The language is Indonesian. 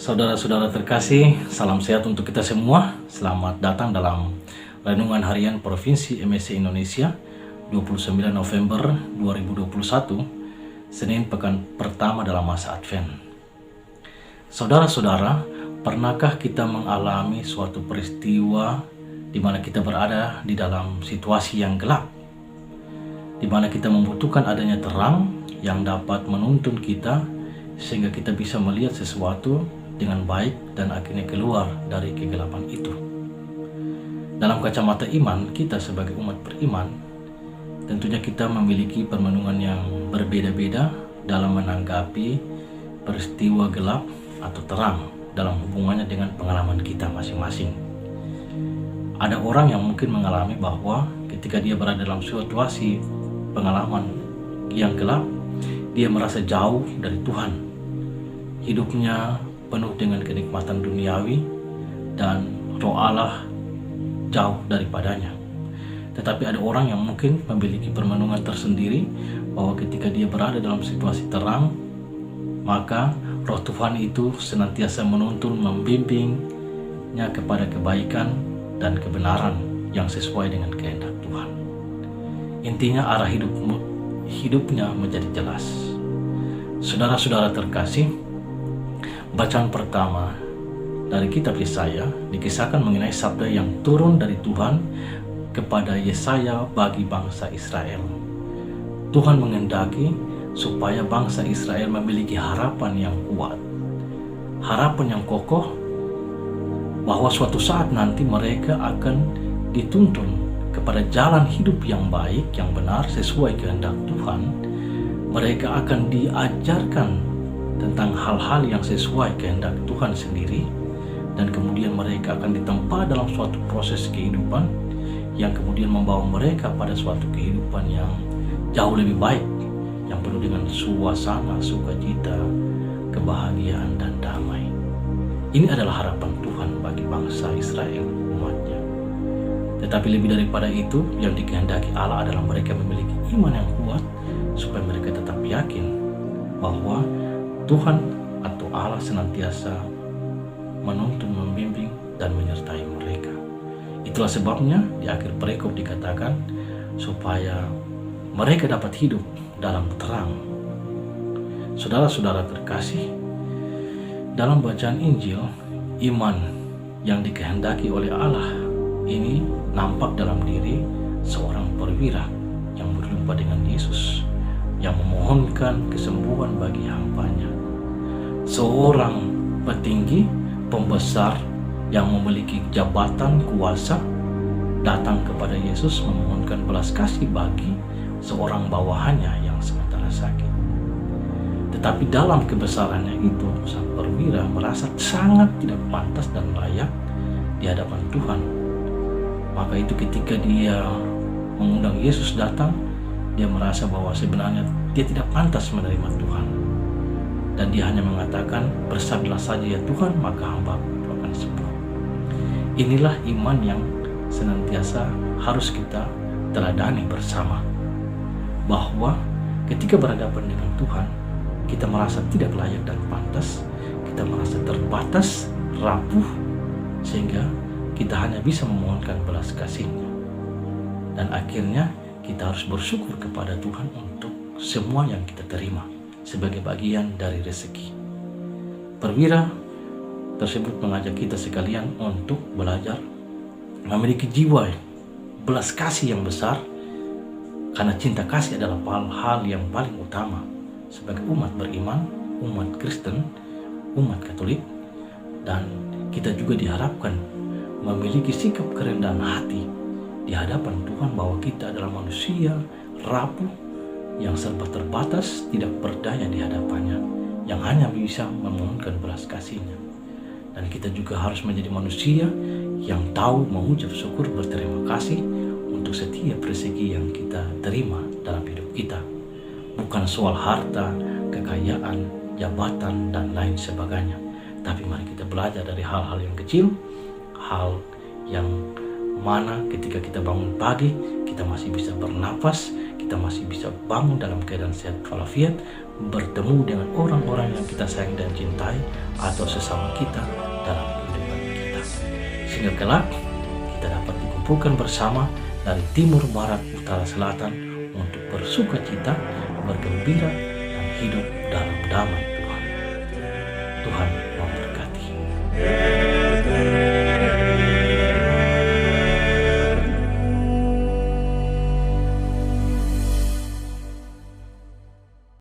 Saudara-saudara terkasih, salam sehat untuk kita semua. Selamat datang dalam Renungan Harian Provinsi MSC Indonesia 29 November 2021, Senin pekan pertama dalam masa Advent. Saudara-saudara, pernahkah kita mengalami suatu peristiwa di mana kita berada di dalam situasi yang gelap, di mana kita membutuhkan adanya terang yang dapat menuntun kita sehingga kita bisa melihat sesuatu dengan baik dan akhirnya keluar dari kegelapan itu. Dalam kacamata iman, kita sebagai umat beriman, tentunya kita memiliki permenungan yang berbeda-beda dalam menanggapi peristiwa gelap atau terang dalam hubungannya dengan pengalaman kita masing-masing. Ada orang yang mungkin mengalami bahwa ketika dia berada dalam situasi pengalaman yang gelap, dia merasa jauh dari Tuhan. Hidupnya penuh dengan kenikmatan duniawi dan roh Allah jauh daripadanya. Tetapi ada orang yang mungkin memiliki permenungan tersendiri bahwa ketika dia berada dalam situasi terang, maka roh Tuhan itu senantiasa menuntun, membimbingnya kepada kebaikan dan kebenaran yang sesuai dengan kehendak Tuhan. Intinya arah hidupnya menjadi jelas. Saudara-saudara terkasih, bacaan pertama dari kitab Yesaya dikisahkan mengenai sabda yang turun dari Tuhan kepada Yesaya bagi bangsa Israel. Tuhan menghendaki supaya bangsa Israel memiliki harapan yang kuat, harapan yang kokoh bahwa suatu saat nanti mereka akan dituntun kepada jalan hidup yang baik, yang benar sesuai kehendak Tuhan. Mereka akan diajarkan tentang hal-hal yang sesuai kehendak Tuhan sendiri, dan kemudian mereka akan ditempa dalam suatu proses kehidupan yang kemudian membawa mereka pada suatu kehidupan yang jauh lebih baik, yang penuh dengan suasana sukacita, kebahagiaan dan damai. Ini adalah harapan Tuhan bagi bangsa Israel, umatnya. Tetapi lebih daripada itu, yang dikehendaki Allah adalah mereka memiliki iman yang kuat supaya mereka tetap yakin bahwa Tuhan atau Allah senantiasa menuntun, membimbing, dan menyertai mereka. Itulah sebabnya di akhir perikop dikatakan supaya mereka dapat hidup dalam terang. Saudara-saudara terkasih, dalam bacaan Injil, iman yang dikehendaki oleh Allah ini nampak dalam diri seorang perwira yang berjumpa dengan Yesus, yang memohonkan kesembuhan bagi hambanya. Seorang petinggi, pembesar yang memiliki jabatan kuasa datang kepada Yesus memohonkan belas kasih bagi seorang bawahannya yang sementara sakit. Tetapi dalam kebesarannya itu, sang perwira merasa sangat tidak pantas dan layak di hadapan Tuhan. Maka itu ketika dia mengundang Yesus datang, dia merasa bahwa sebenarnya dia tidak pantas menerima Tuhan. Dan dia hanya mengatakan, "Bersabdalah saja ya Tuhan, maka hamba akan sembuh." Inilah iman yang senantiasa harus kita teladani bersama. Bahwa ketika berhadapan dengan Tuhan, kita merasa tidak layak dan pantas, kita merasa terbatas, rapuh, sehingga kita hanya bisa memohonkan belas kasih-Nya. Dan akhirnya kita harus bersyukur kepada Tuhan untuk semua yang kita terima sebagai bagian dari rezeki. Perwira tersebut mengajak kita sekalian untuk belajar memiliki jiwa belas kasih yang besar, karena cinta kasih adalah hal yang paling utama sebagai umat beriman, umat Kristen, umat Katolik. Dan kita juga diharapkan memiliki sikap kerendahan hati di hadapan Tuhan bahwa kita adalah manusia rapuh yang serba terbatas, tidak berdaya di hadapannya, yang hanya bisa memohonkan belas kasih-Nya. Dan kita juga harus menjadi manusia yang tahu mengucap syukur, berterima kasih untuk setiap rezeki yang kita terima dalam hidup kita. Bukan soal harta, kekayaan, jabatan, dan lain sebagainya. Tapi mari kita belajar dari hal-hal yang kecil, hal yang mana ketika kita bangun pagi, kita masih bisa bernapas, kita kita masih bisa bangun dalam keadaan sehat walafiat, bertemu dengan orang-orang yang kita sayang dan cintai atau sesama kita dalam kehidupan kita. Sehingga kelak kita dapat dikumpulkan bersama dari timur, barat, utara, selatan untuk bersuka cita, bergembira, dan hidup dalam damai Tuhan. Tuhan memberkati.